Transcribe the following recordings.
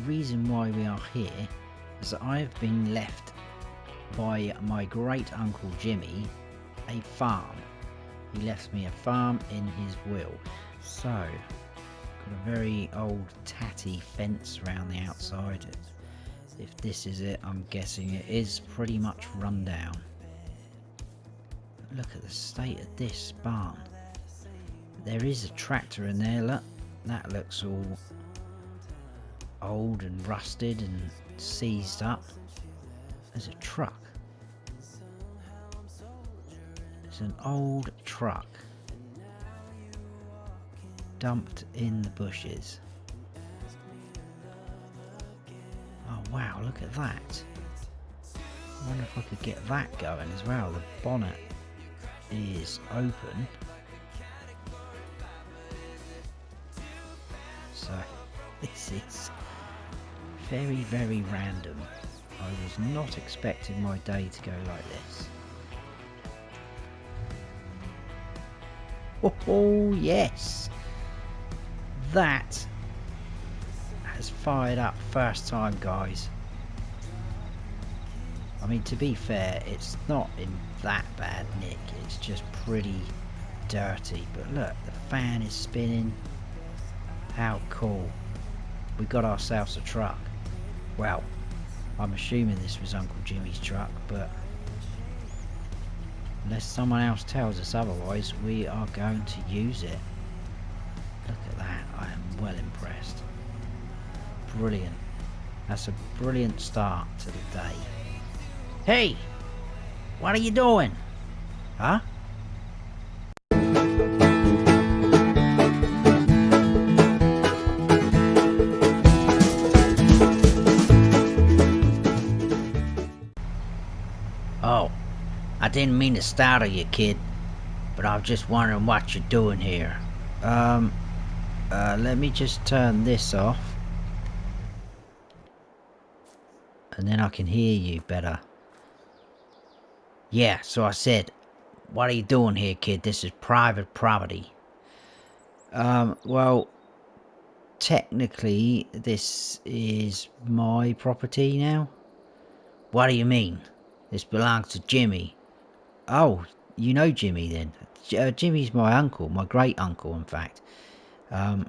reason why we are here is that I have been left by my great uncle Jimmy a farm. He left me a farm in his will. So, got a very old tatty fence around the outside. If this is it, I'm guessing it is pretty much run down. Look at the state of this barn. There is a tractor in there, look. That looks all old and rusted and seized up. There's a truck. It's an old truck dumped in the bushes. Oh wow, look at that. I wonder if I could get that going as well. The bonnet is open. So this is very, very random. I was not expecting my day to go like this. Oh yes! That has fired up first time, guys. I mean, to be fair, it's not in that bad nick, it's just pretty dirty. But look, the fan is spinning. How cool. We got ourselves a truck. Well, I'm assuming this was Uncle Jimmy's truck, but unless someone else tells us otherwise, we are going to use it. Look at that, I am well impressed. Brilliant. That's a brilliant start to the day. Hey! What are you doing? Huh? Oh, I didn't mean to startle you, kid, but I was just wondering what you're doing here. Let me just turn this off, and then I can hear you better. Yeah, so I said, what are you doing here, kid? This is private property. Well, technically, this is my property now. What do you mean? This belongs to Jimmy. Oh, you know Jimmy then. Jimmy's my uncle, my great uncle in fact.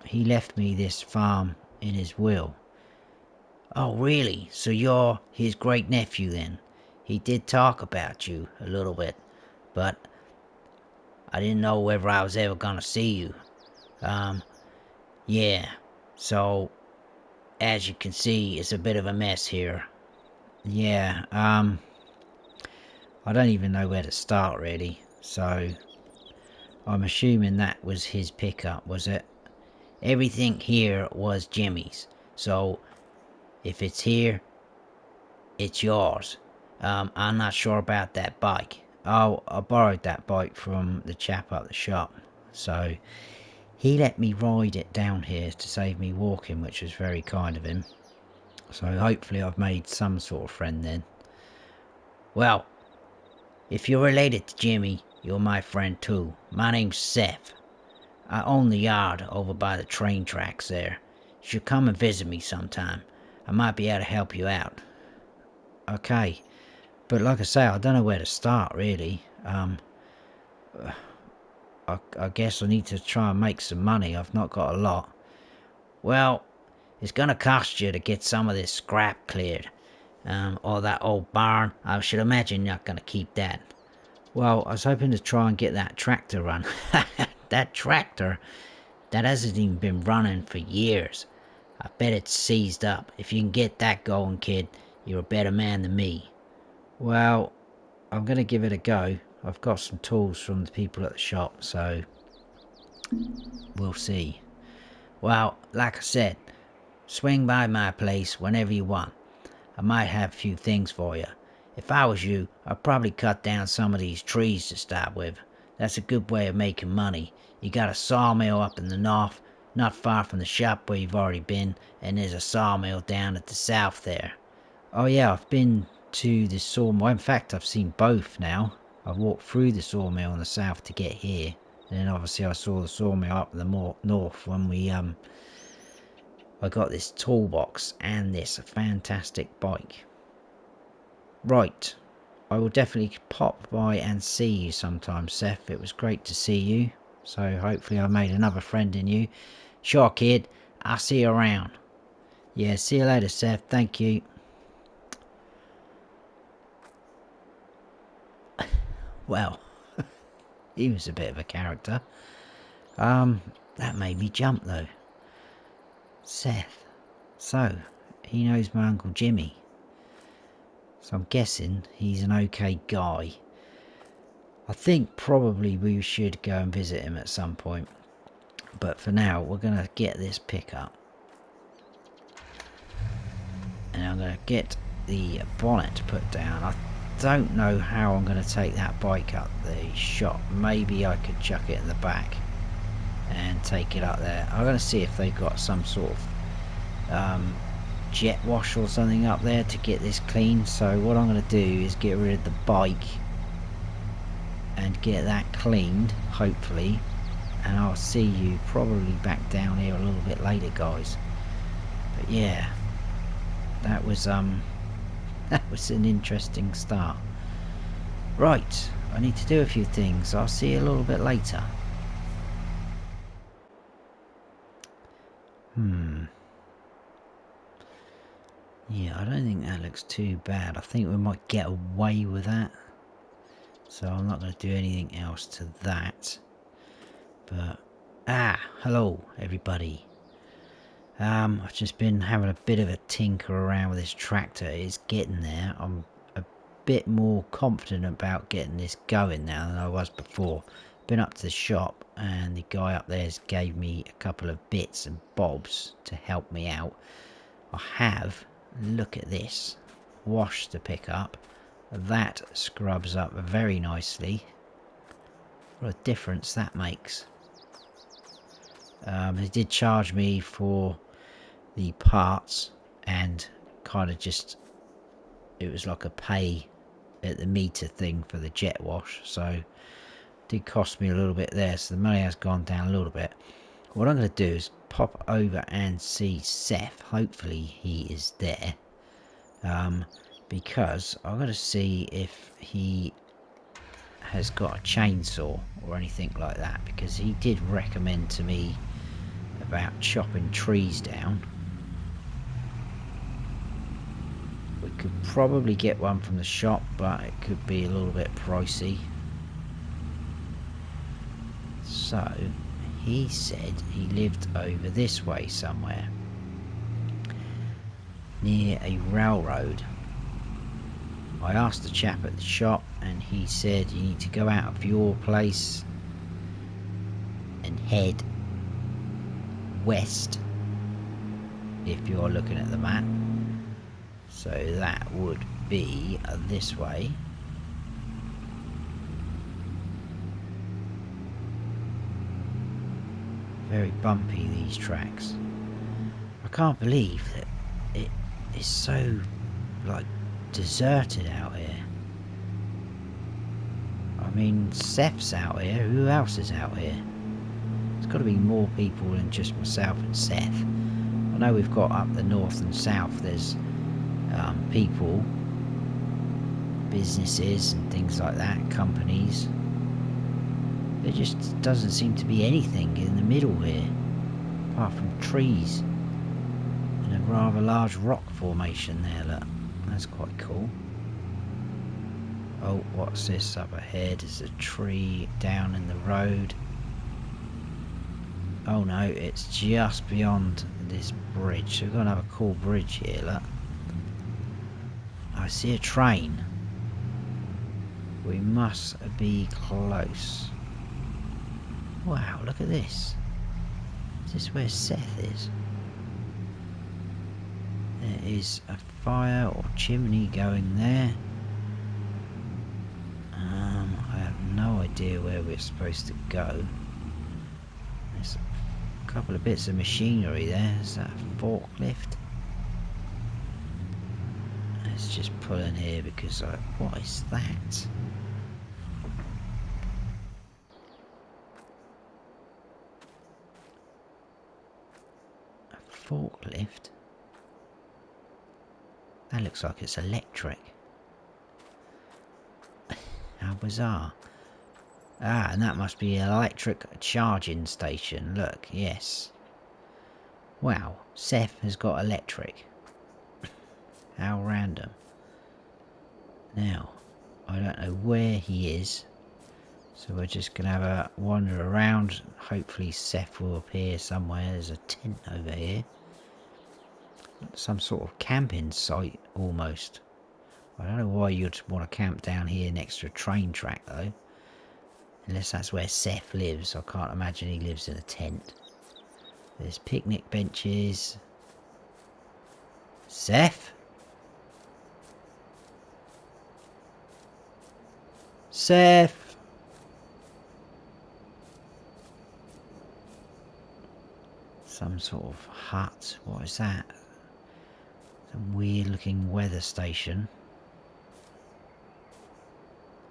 He left me this farm in his will. Oh really? So you're his great nephew then? He did talk about you a little bit, but I didn't know whether I was ever gonna see you. Yeah, so as you can see, it's a bit of a mess here. Yeah, I don't even know where to start really, so I'm assuming that was his pickup, was it? Everything here was Jimmy's, so if it's here, it's yours. I'm not sure about that bike. Oh, I borrowed that bike from the chap at the shop, so he let me ride it down here to save me walking, which was very kind of him. So hopefully I've made some sort of friend then. Well, if you're related to Jimmy, you're my friend too. My name's Seth. I own the yard over by the train tracks there. You should come and visit me sometime. I might be able to help you out. Okay, but like I say, I don't know where to start really. I guess I need to try and make some money. I've not got a lot. Well, it's gonna cost you to get some of this scrap cleared. Or that old barn. I should imagine you're not gonna keep that. Well, I was hoping to try and get that tractor run. That tractor, that hasn't even been running for years. I bet it's seized up. If you can get that going, kid, you're a better man than me. Well, I'm gonna give it a go. I've got some tools from the people at the shop, so we'll see. Well, like I said, swing by my place whenever you want. I might have a few things for you. If I was you, I'd probably cut down some of these trees to start with. That's a good way of making money. You got a sawmill up in the north, not far from the shop where you've already been, and there's a sawmill down at the south there. Oh yeah, I've been to the sawmill. In fact, I've seen both now. I walked through the sawmill in the south to get here. And then obviously I saw the sawmill up in the north when we I got this toolbox and this fantastic bike. Right, I will definitely pop by and see you sometime, Seth. It was great to see you. So hopefully I made another friend in you. Sure, kid. I'll see you around. Yeah, see you later, Seth. Thank you. Well, he was a bit of a character. That made me jump though. Seth. So, he knows my Uncle Jimmy. So I'm guessing he's an okay guy. I think probably we should go and visit him at some point. But for now, we're going to get this pickup. And I'm going to get the bonnet put down. I don't know how I'm going to take that bike up the shop. Maybe I could chuck it in the back and take it up there. I'm going to see if they've got some sort of jet wash or something up there to get this clean. So what I'm going to do is get rid of the bike and get that cleaned, hopefully, and I'll see you probably back down here a little bit later, guys. But yeah, that was an interesting start. Right, I need to do a few things. I'll see you a little bit later. Yeah, I don't think that looks too bad. I think we might get away with that. So I'm not going to do anything else to that. But, hello everybody. I've just been having a bit of a tinker around with this tractor. It's getting there. I'm a bit more confident about getting this going now than I was before. Been up to the shop and the guy up there gave me a couple of bits and bobs to help me out. I have, look at this, washed the pickup. That scrubs up very nicely. What a difference that makes. They did charge me for the parts and kind of just, it was like a pay at the meter thing for the jet wash, so it did cost me a little bit there, so the money has gone down a little bit. What I'm going to do is pop over and see Seth. Hopefully he is there, because I'm going to see if he has got a chainsaw or anything like that, because he did recommend to me about chopping trees down. We could probably get one from the shop, but it could be a little bit pricey. So he said he lived over this way somewhere, near a railroad. I asked the chap at the shop and he said you need to go out of your place and head west if you're looking at the map. So that would be this way. Very bumpy, these tracks. I can't believe that it is so like deserted out here. I mean, Seth's out here. Who else is out here? There's got to be more people than just myself and Seth. I know we've got up the north and south. There's people, businesses and things like that, companies. There just doesn't seem to be anything in the middle here, apart from trees and a rather large rock formation there. Look, that's quite cool. Oh, what's this up ahead? There's a tree down in the road. Oh no, it's just beyond this bridge. So we've got another cool bridge here. Look, I see a train. We must be close. Wow, look at this. Is this where Seth is? There is a fire or chimney going there. I have no idea where we're supposed to go. There's a couple of bits of machinery there. Is that a forklift? Let's just pull in here because what is that? forklift? That looks like it's electric. How bizarre. Ah, and that must be an electric charging station. Look, yes. Wow, Seth has got electric. How random. Now, I don't know where he is. So we're just going to have a wander around. Hopefully Seth will appear somewhere. There's a tent over here. Some sort of camping site, almost. I don't know why you'd want to camp down here next to a train track, though. Unless that's where Seth lives. I can't imagine he lives in a tent. There's picnic benches. Seth? Seth? Some sort of hut. What is that? Some weird looking weather station.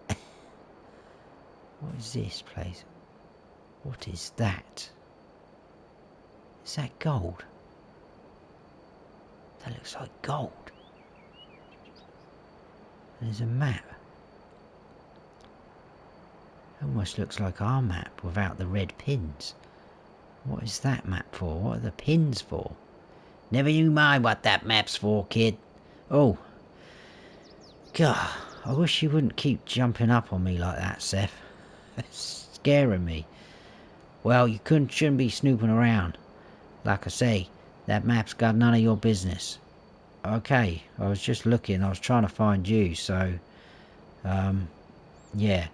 What is this place? What is that? Is that gold? That looks like gold. There's a map. Almost looks like our map without the red pins. What is that map for? What are the pins for? Never you mind what that map's for, kid. Oh. God, I wish you wouldn't keep jumping up on me like that, Seth. It's scaring me. Well, you shouldn't be snooping around. Like I say, that map's got none of your business. Okay, I was just looking. I was trying to find you, so... yeah.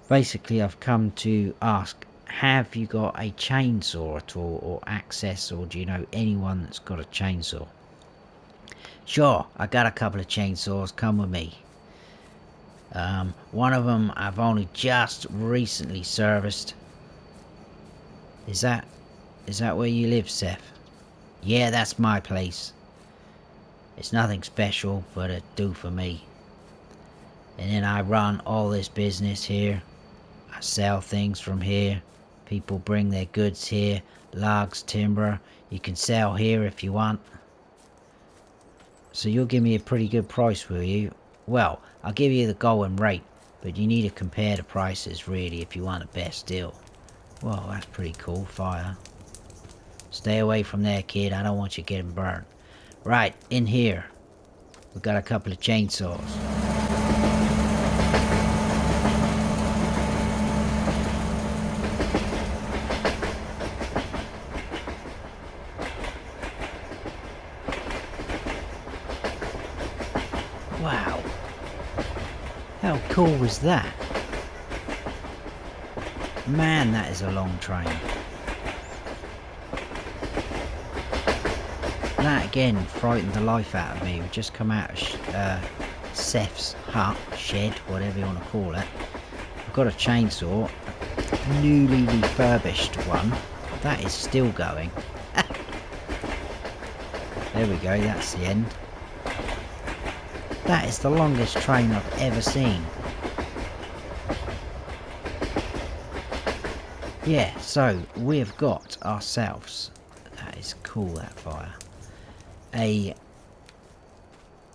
Basically, I've come to ask, have you got a chainsaw at all, or access, or do you know anyone that's got a chainsaw? Sure, I got a couple of chainsaws. Come with me. One of them I've only just recently serviced. Is that where you live, Seth? Yeah, that's my place. It's nothing special, but it do for me. And then I run all this business here. I sell things from here. People bring their goods here. Logs, timber. You can sell here if you want. So you'll give me a pretty good price, will you? Well, I'll give you the going rate, but you need to compare the prices really if you want the best deal. Well, that's pretty cool. Fire. Stay away from there, kid. I don't want you getting burned. Right, in here. We've got a couple of chainsaws. Wow. How cool was that? Man, that is a long train. That again frightened the life out of me. We've just come out of Seth's hut, shed, whatever you want to call it. I've got a chainsaw, a newly refurbished one. That is still going. There we go, that's the end. That is the longest train I've ever seen. Yeah, so we've got ourselves, that is cool, that fire, a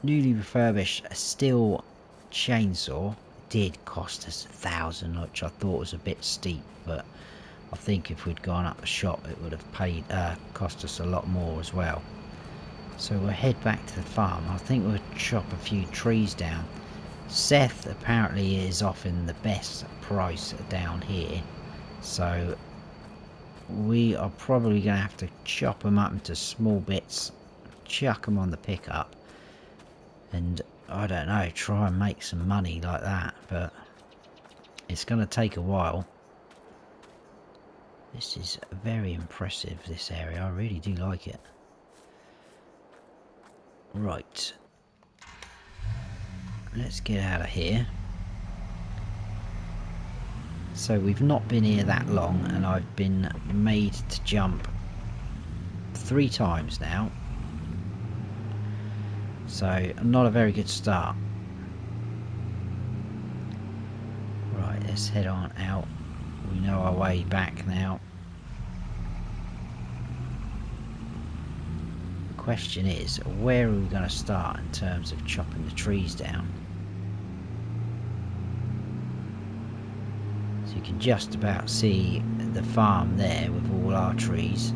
newly refurbished steel chainsaw. It did cost us $1,000, which I thought was a bit steep, but I think if we'd gone up the shop it would have cost us a lot more as well. So we'll head back to the farm. I think we'll chop a few trees down. Seth apparently is offering the best price down here, so we are probably going to have to chop them up into small bits, chuck them on the pickup, and I don't know, try and make some money like that, but it's going to take a while. This is very impressive, this area. I really do like it. Right, let's get out of here. So we've not been here that long, and I've been made to jump 3 times now, so not a very good start. Right, let's head on out. We know our way back now. question is, where are we going to start in terms of chopping the trees down? So you can just about see the farm there with all our trees.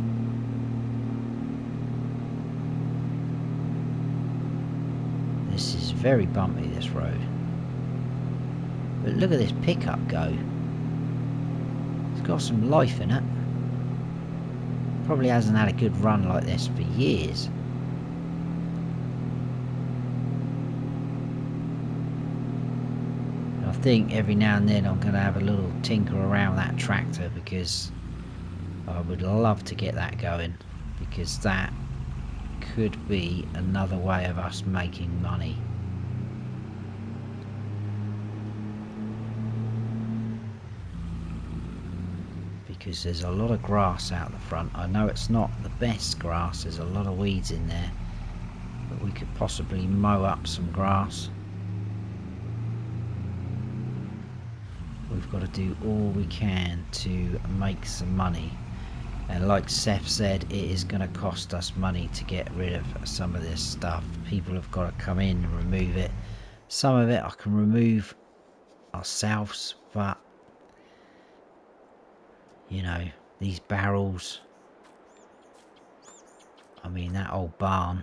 This is very bumpy, this road. But look at this pickup go. It's got some life in it. Probably hasn't had a good run like this for years. I think every now and then I'm going to have a little tinker around that tractor, because I would love to get that going, because that could be another way of us making money. Because there's a lot of grass out the front. I know it's not the best grass, there's a lot of weeds in there, but we could possibly mow up some grass. We've got to do all we can to make some money, and like Seth said, it is going to cost us money to get rid of some of this stuff. People have got to come in and remove it. Some of it I can remove ourselves, but you know, these barrels, I mean that old barn,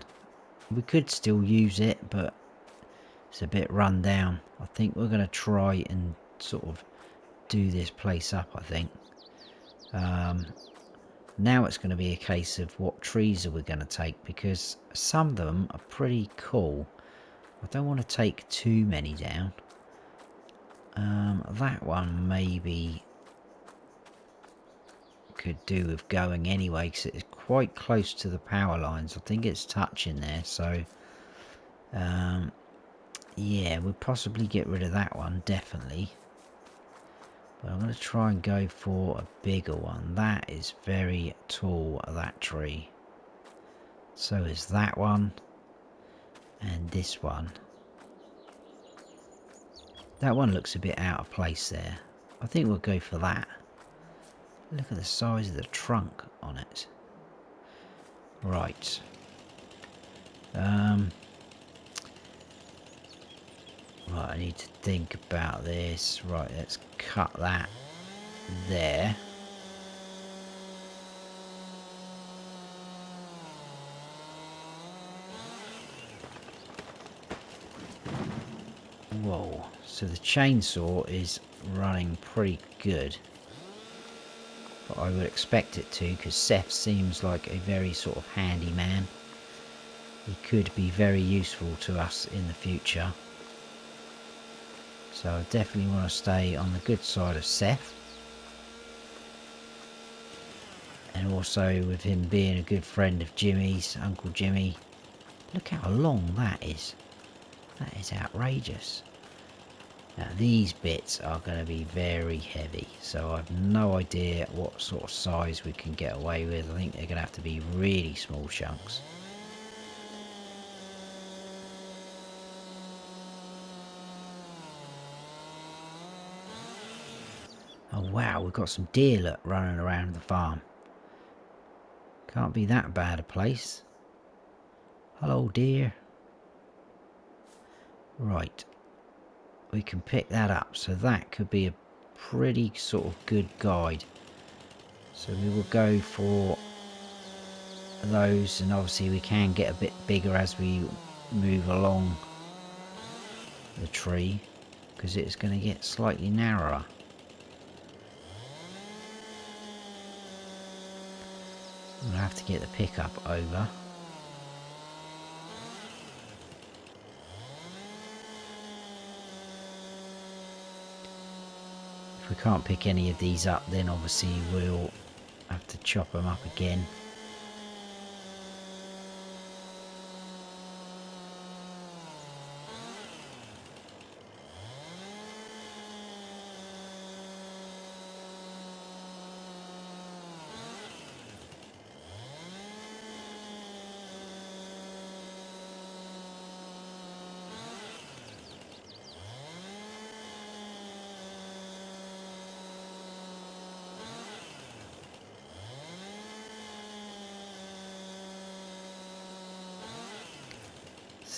we could still use it, but it's a bit run down. I think we're going to try and sort of do this place up, I think. Now it's going to be a case of what trees are we going to take, because some of them are pretty cool. I don't want to take too many down. That one maybe could do with going anyway, because it's quite close to the power lines. I think it's touching there, so yeah, we'll possibly get rid of that one, definitely. But I'm going to try and go for a bigger one. That is very tall, that tree. So is that one. And this one. That one looks a bit out of place there. I think we'll go for that. Look at the size of the trunk on it. Right. Right, I need to think about this. Right, let's cut that there. Whoa, so the chainsaw is running pretty good. But I would expect it to, because Seth seems like a very sort of handy man. He could be very useful to us in the future. So I definitely want to stay on the good side of Seth. And also with him being a good friend of Jimmy's, Uncle Jimmy. Look how long that is. That is outrageous. Now these bits are going to be very heavy, so I have no idea what sort of size we can get away with. I think they're going to have to be really small chunks. Oh wow, we've got some deer running around the farm. Can't be that bad a place. Hello deer. Right. We can pick that up, so that could be a pretty sort of good guide. So we will go for those, and obviously we can get a bit bigger as we move along the tree, because it's going to get slightly narrower. We'll have to get the pickup over. If we can't pick any of these up, then obviously we'll have to chop them up again.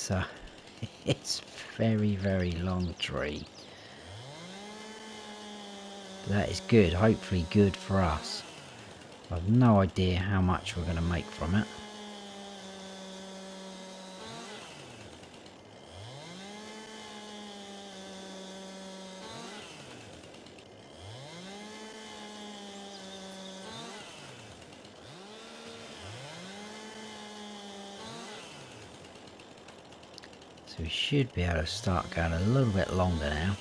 So it's very, very long tree. But that is good, hopefully good for us. I've no idea how much we're going to make from it. So we should be able to start going a little bit longer now.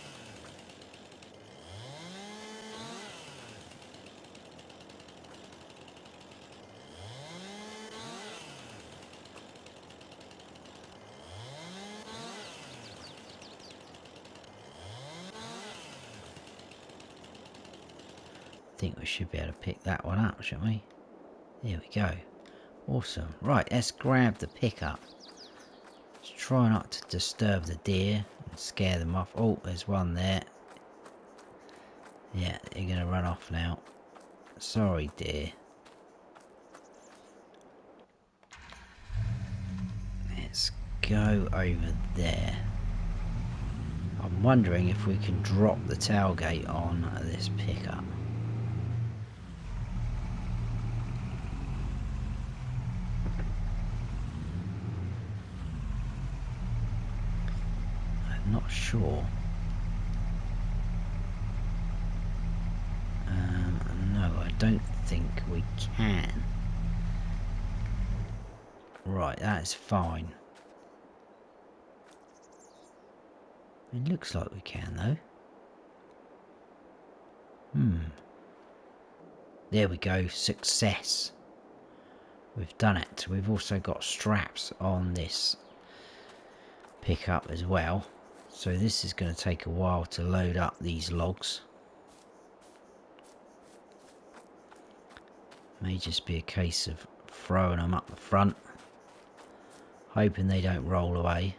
I think we should be able to pick that one up, shouldn't we? There we go. Awesome. Right, let's grab the pickup. Let's try not to disturb the deer and scare them off. Oh, there's one there. Yeah, they're going to run off now. Sorry, deer. Let's go over there. I'm wondering if we can drop the tailgate on this pickup. I'm not sure. No, I don't think we can. Right, that's fine. It looks like we can though. There we go, success. We've done it. We've also got straps on this pickup as well. So this is going to take a while to load up these logs. May just be a case of throwing them up the front, hoping they don't roll away.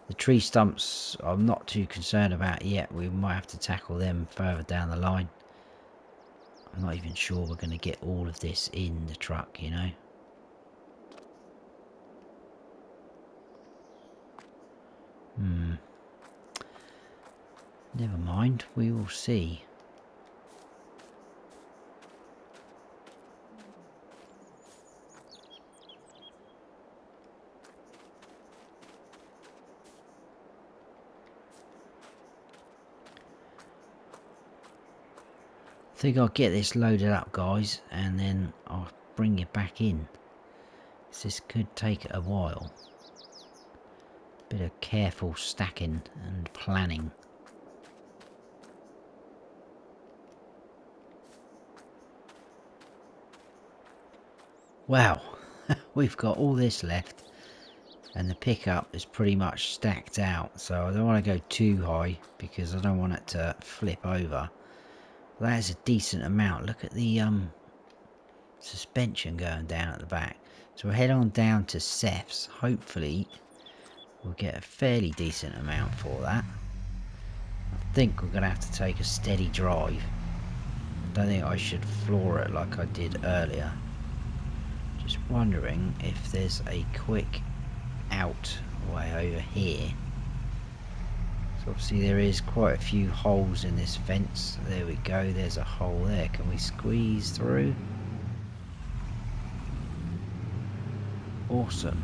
The tree stumps I'm not too concerned about yet. We might have to tackle them further down the line. I'm not even sure we're going to get all of this in the truck, you know. Never mind, we will see. I think I'll get this loaded up, guys, and then I'll bring you back in. This could take a while. Bit of careful stacking and planning. Wow, we've got all this left, and the pickup is pretty much stacked out, so I don't want to go too high because I don't want it to flip over. That is a decent amount. Look at the suspension going down at the back. So we'll head on down to Seth's. Hopefully we'll get a fairly decent amount for that. I think we're going to have to take a steady drive. I don't think I should floor it like I did earlier. Just wondering if there's a quick out way over here. So obviously there is quite a few holes in this fence. There we go, there's a hole there. Can we squeeze through? Awesome.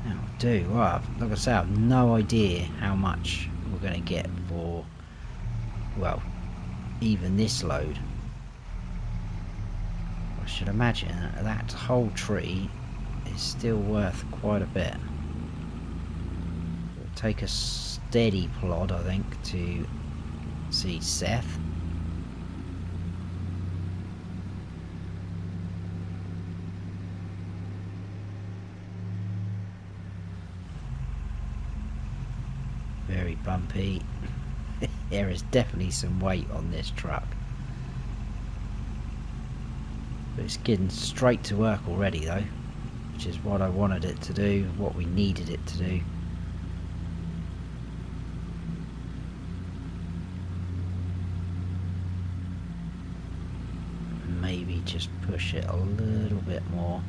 That'll do. Well, like I say, I've no idea how much we're going to get for, well, even this load. I should imagine that whole tree is still worth quite a bit. It'll take a steady plod, I think, to see Seth. Very bumpy. There is definitely some weight on this truck. But it's getting straight to work already though, which is what I wanted it to do, what we needed it to do. Maybe just push it a little bit more.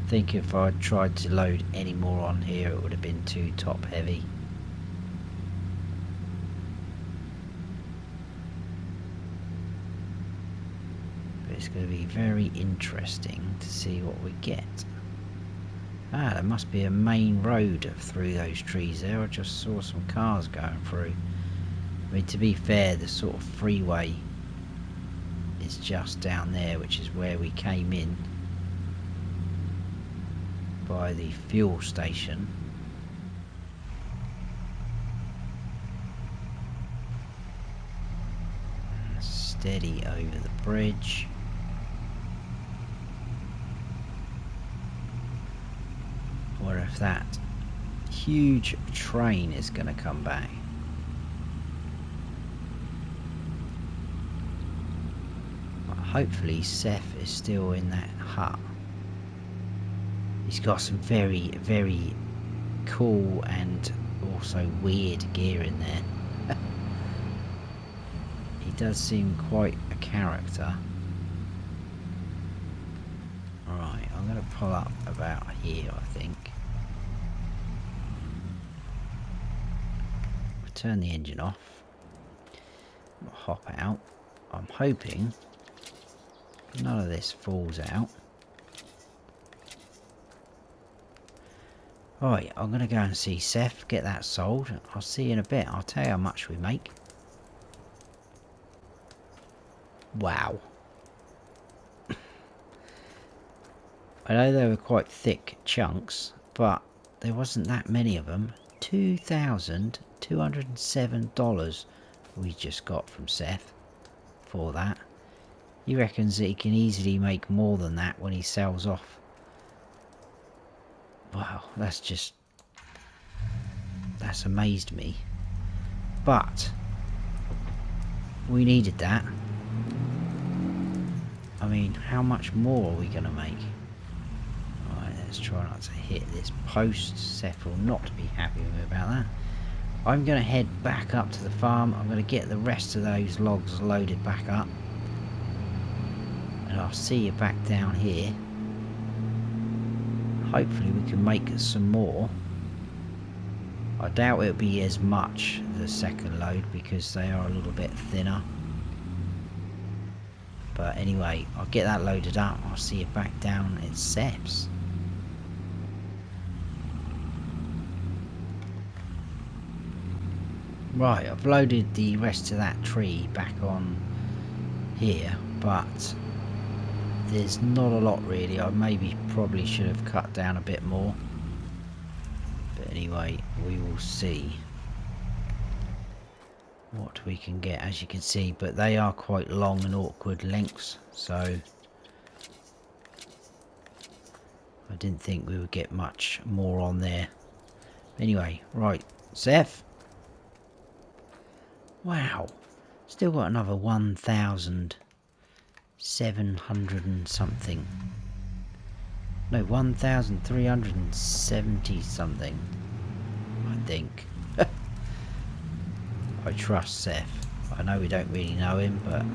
think if I tried to load any more on here, it would have been too top heavy. But it's going to be very interesting to see what we get. Ah, there must be a main road through those trees there. I just saw some cars going through. I mean, to be fair, the sort of freeway is just down there, which is where we came in by the fuel station. Steady over the bridge. Or if that huge train is going to come back. Well, hopefully Seth is still in that hut. He's got some very, very cool and also weird gear in there. He does seem quite a character. Right, I'm going to pull up about here, I think. I'll turn the engine off. I'll hop out. I'm hoping none of this falls out. Right, I'm going to go and see Seth, get that sold. I'll see you in a bit. I'll tell you how much we make. Wow. I know they were quite thick chunks, but there wasn't that many of them. $2,207 we just got from Seth for that. He reckons that he can easily make more than that when he sells off. Wow, that's amazed me. But we needed that. I mean, how much more are we going to make? Alright, let's try not to hit this post. Seth will not be happy with me about that. I'm going to head back up to the farm. I'm going to get the rest of those logs loaded back up. And I'll see you back down here. Hopefully we can make some more. I doubt it'll be as much the second load because they are a little bit thinner. But anyway, I'll get that loaded up. I'll see you back down at Seth's. Right, I've loaded the rest of that tree back on here, but there's not a lot really. I probably should have cut down a bit more. But anyway, we will see what we can get, as you can see. But they are quite long and awkward lengths, so I didn't think we would get much more on there. Anyway, right, Seth. Wow, still got another 1,700 and something. No, 1,370 something, I think. I trust Seth. I know we don't really know him, but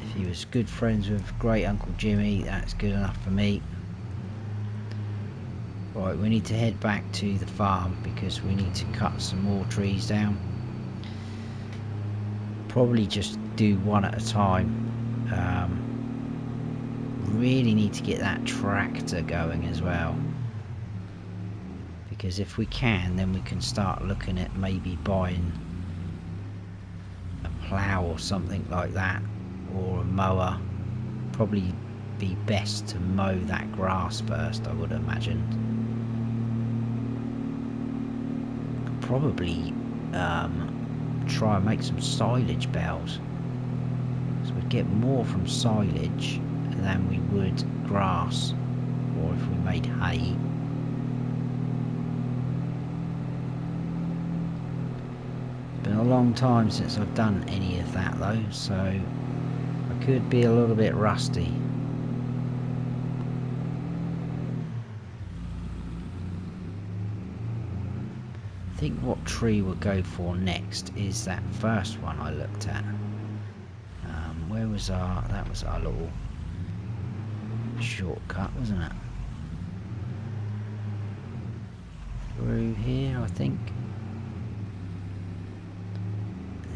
if he was good friends with Great Uncle Jimmy, that's good enough for me. Right, we need to head back to the farm because we need to cut some more trees down. Probably just do one at a time. Really need to get that tractor going as well. Because if we can, then we can start looking at maybe buying a plough or something like that. Or a mower. Probably be best to mow that grass first, I would imagine. Probably try and make some silage bales, so we'd get more from silage than we would grass, or if we made hay. Been a long time since I've done any of that though, so I could be a little bit rusty. I think what tree we'll go for next is that first one I looked at. Where was that was our little shortcut, wasn't it? Through here, I think.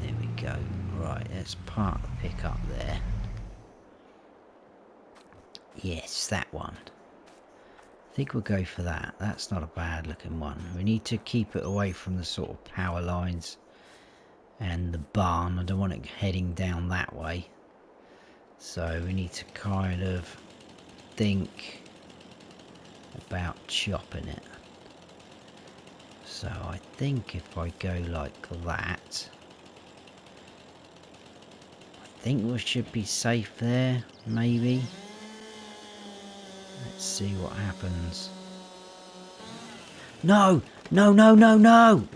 There we go. Right, let's park the pickup there. Yes, that one. I think we'll go for that. That's not a bad looking one. We need to keep it away from the sort of power lines and the barn. I don't want it heading down that way. So we need to kind of think about chopping it. So I think if I go like that, I think we should be safe there, maybe. Let's see what happens. No! No, no, no, no!